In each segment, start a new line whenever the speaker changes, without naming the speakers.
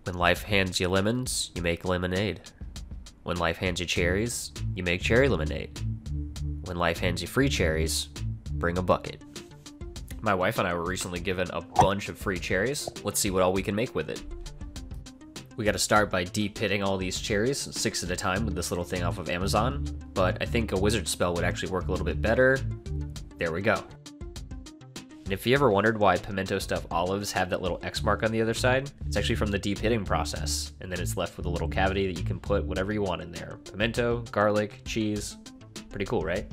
When life hands you lemons, you make lemonade. When life hands you cherries, you make cherry lemonade. When life hands you free cherries, bring a bucket. My wife and I were recently given a bunch of free cherries. Let's see what all we can make with it. We gotta start by deep hitting all these cherries, 6 at a time with this little thing off of Amazon, but I think a wizard spell would actually work a little bit better. There we go. And if you ever wondered why pimento stuffed olives have that little X mark on the other side, it's actually from the deep hitting process, and then it's left with a little cavity that you can put whatever you want in there. Pimento, garlic, cheese. Pretty cool, right?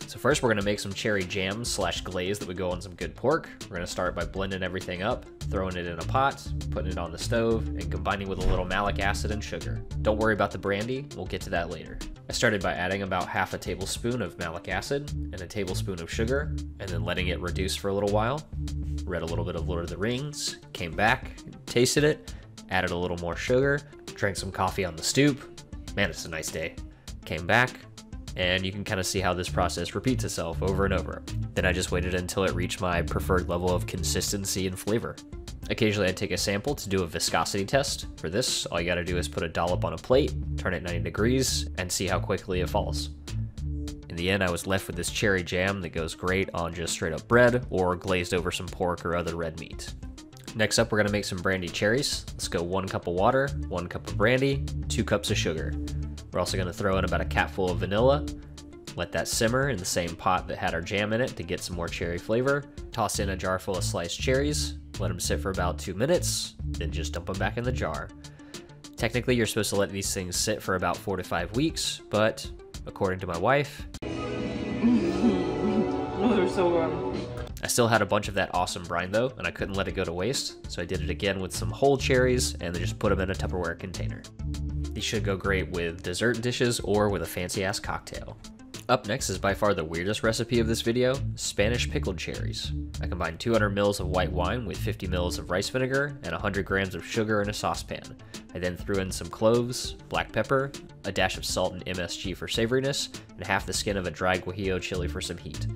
So first we're gonna make some cherry jam / glaze that would go on some good pork. We're gonna start by blending everything up, throwing it in a pot, putting it on the stove, and combining with a little malic acid and sugar. Don't worry about the brandy, we'll get to that later. I started by adding about half a tablespoon of malic acid and a tablespoon of sugar, and then letting it reduce for a little while. Read a little bit of Lord of the Rings, came back, tasted it, added a little more sugar, drank some coffee on the stoop. Man, it's a nice day. Came back, and you can kind of see how this process repeats itself over and over. Then I just waited until it reached my preferred level of consistency and flavor. Occasionally I'd take a sample to do a viscosity test. For this, all you gotta do is put a dollop on a plate, turn it 90 degrees, and see how quickly it falls. In the end, I was left with this cherry jam that goes great on just straight up bread or glazed over some pork or other red meat. Next up, we're gonna make some brandy cherries. Let's go 1 cup of water, 1 cup of brandy, 2 cups of sugar. We're also gonna throw in about a capful of vanilla. Let that simmer in the same pot that had our jam in it to get some more cherry flavor. Toss in a jar full of sliced cherries, let them sit for about 2 minutes, then just dump them back in the jar. Technically, you're supposed to let these things sit for about 4 to 5 weeks, but according to my wife,
Oh, they're so warm.
I still had a bunch of that awesome brine though, and I couldn't let it go to waste, so I did it again with some whole cherries and then just put them in a Tupperware container. These should go great with dessert dishes or with a fancy-ass cocktail. Up next is by far the weirdest recipe of this video, Spanish pickled cherries. I combined 200 mils of white wine with 50 mils of rice vinegar and 100 grams of sugar in a saucepan. I then threw in some cloves, black pepper, a dash of salt and MSG for savoriness, and half the skin of a dry Guajillo chili for some heat.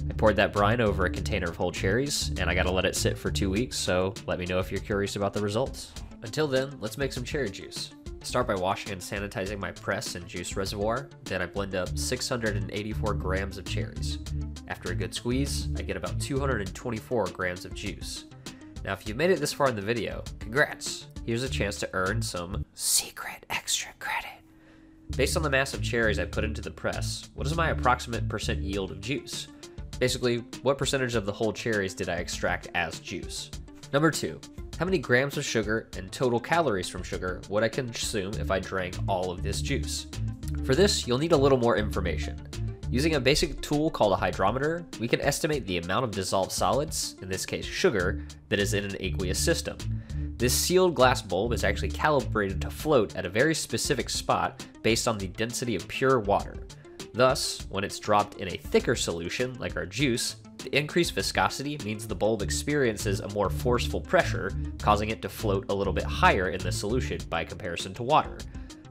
I poured that brine over a container of whole cherries, and I gotta let it sit for 2 weeks, so let me know if you're curious about the results. Until then, let's make some cherry juice. Start by washing and sanitizing my press and juice reservoir, then I blend up 684 grams of cherries. After a good squeeze, I get about 224 grams of juice. Now if you've made it this far in the video, congrats! Here's a chance to earn some secret extra credit. Based on the mass of cherries I put into the press, what is my approximate percent yield of juice? Basically, what percentage of the whole cherries did I extract as juice? Number 2. How many grams of sugar and total calories from sugar would I consume if I drank all of this juice? For this, you'll need a little more information. Using a basic tool called a hydrometer, we can estimate the amount of dissolved solids, in this case sugar, that is in an aqueous system. This sealed glass bulb is actually calibrated to float at a very specific spot based on the density of pure water. Thus, when it's dropped in a thicker solution, like our juice, the increased viscosity means the bulb experiences a more forceful pressure, causing it to float a little bit higher in the solution by comparison to water.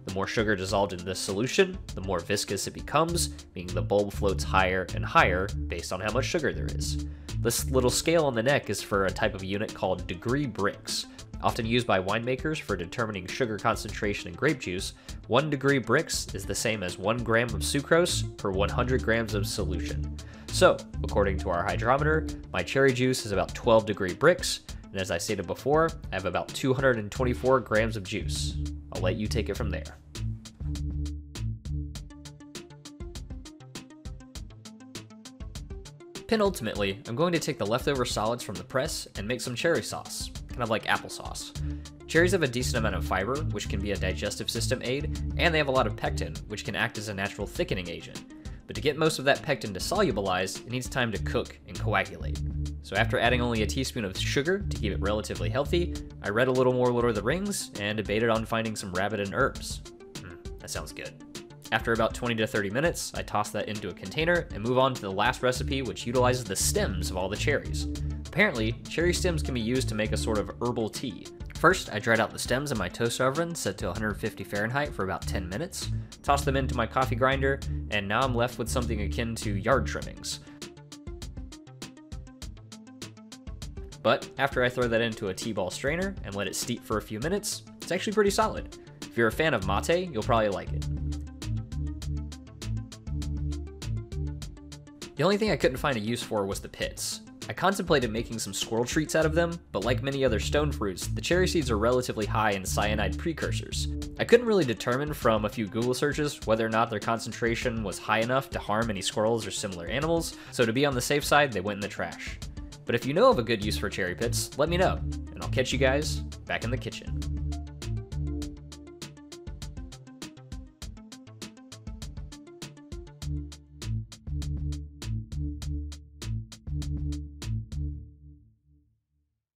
The more sugar dissolved in this solution, the more viscous it becomes, meaning the bulb floats higher and higher based on how much sugar there is. This little scale on the neck is for a type of unit called degree Brix. Often used by winemakers for determining sugar concentration in grape juice, 1 degree Brix is the same as 1 gram of sucrose per 100 grams of solution. So, according to our hydrometer, my cherry juice is about 12 degree Brix, and as I stated before, I have about 224 grams of juice. I'll let you take it from there. Penultimately, I'm going to take the leftover solids from the press and make some cherry sauce, kind of like applesauce. Cherries have a decent amount of fiber, which can be a digestive system aid, and they have a lot of pectin, which can act as a natural thickening agent. But to get most of that pectin to solubilize, it needs time to cook and coagulate. So after adding only a teaspoon of sugar to keep it relatively healthy, I read a little more Lord of the Rings and debated on finding some rabbit and herbs. That sounds good. After about 20 to 30 minutes, I toss that into a container and move on to the last recipe, which utilizes the stems of all the cherries. Apparently, cherry stems can be used to make a sort of herbal tea. First, I dried out the stems in my toaster oven set to 150 Fahrenheit for about 10 minutes, tossed them into my coffee grinder, and now I'm left with something akin to yard trimmings. But after I throw that into a tea ball strainer and let it steep for a few minutes, It's actually pretty solid. If you're a fan of mate, you'll probably like it. The only thing I couldn't find a use for was the pits. I contemplated making some squirrel treats out of them, but like many other stone fruits, the cherry seeds are relatively high in cyanide precursors. I couldn't really determine from a few Google searches whether or not their concentration was high enough to harm any squirrels or similar animals, so to be on the safe side, they went in the trash. But if you know of a good use for cherry pits, let me know, and I'll catch you guys back in the kitchen.